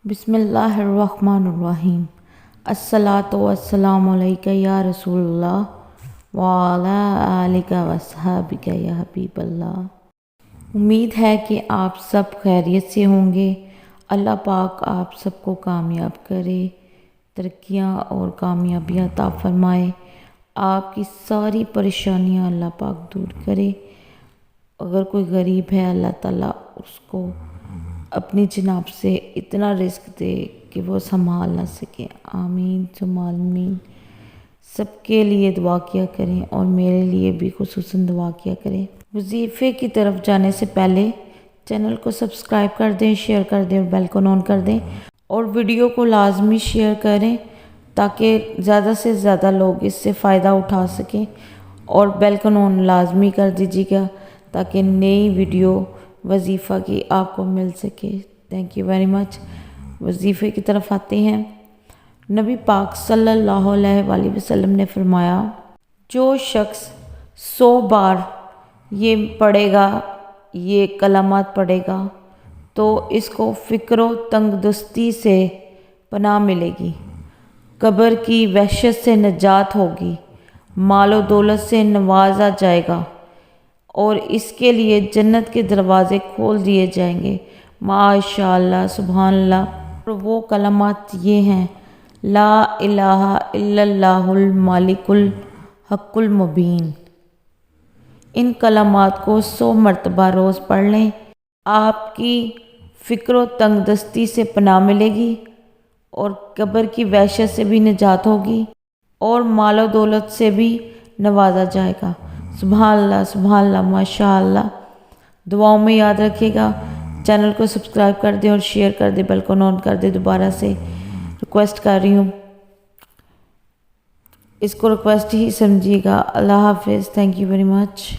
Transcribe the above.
بسم اللہ الرحمن الرحیم۔ الصلاۃ والسلام علیکہ یا رسول اللہ وعلی آلک وصحابک یا حبیب اللہ۔ امید ہے کہ آپ سب خیریت سے ہوں گے۔ اللہ پاک آپ سب کو کامیاب کرے، ترقیاں اور کامیابیاں عطا فرمائے، آپ کی ساری پریشانیاں اللہ پاک دور کرے۔ اگر کوئی غریب ہے اللہ تعالیٰ اس کو اپنی جناب سے اتنا رزق دے کہ وہ سنبھال نہ سکے، آمین ثم آمین۔ سب کے لیے دعا کیا کریں اور میرے لیے بھی خصوصاً دعا کیا کریں۔ وظیفے کی طرف جانے سے پہلے چینل کو سبسکرائب کر دیں، شیئر کر دیں اور بیل کو آن کر دیں، اور ویڈیو کو لازمی شیئر کریں تاکہ زیادہ سے زیادہ لوگ اس سے فائدہ اٹھا سکیں، اور بیل کو آن لازمی کر دیجیے گا تاکہ نئی ویڈیو وظیفہ کی آپ کو مل سکے۔ Thank you very much. وظیفے کی طرف آتے ہیں۔ نبی پاک صلی اللہ علیہ وآلہ وسلم نے فرمایا، جو شخص 100 بار یہ پڑھے گا، یہ کلمات پڑھے گا، تو اس کو فقر و تنگ دستی سے پناہ ملے گی، قبر کی وحشت سے نجات ہوگی، مال و دولت سے نوازا جائے گا، اور اس کے لیے جنت کے دروازے کھول دیے جائیں گے۔ ماشاء اللہ، سبحان اللہ۔ اور وہ کلمات یہ ہیں: لا الہ الا اللہ الملک الحق المبین۔ ان کلمات کو 100 مرتبہ روز پڑھ لیں، آپ کی فقر و تنگ دستی سے پناہ ملے گی، اور قبر کی وحشت سے بھی نجات ہوگی، اور مال و دولت سے بھی نوازا جائے گا۔ سبحان اللہ، سبحان اللہ، ماشاء اللہ۔ دعاؤں میں یاد رکھیے گا، چینل کو سبسکرائب کر دیں اور شیئر کر دیں، بیل کو آن کر دیں۔ دوبارہ سے ریکویسٹ کر رہی ہوں، اس کو ریکویسٹ ہی سمجھیے گا۔ اللہ حافظ، تھینک یو ویری مچ۔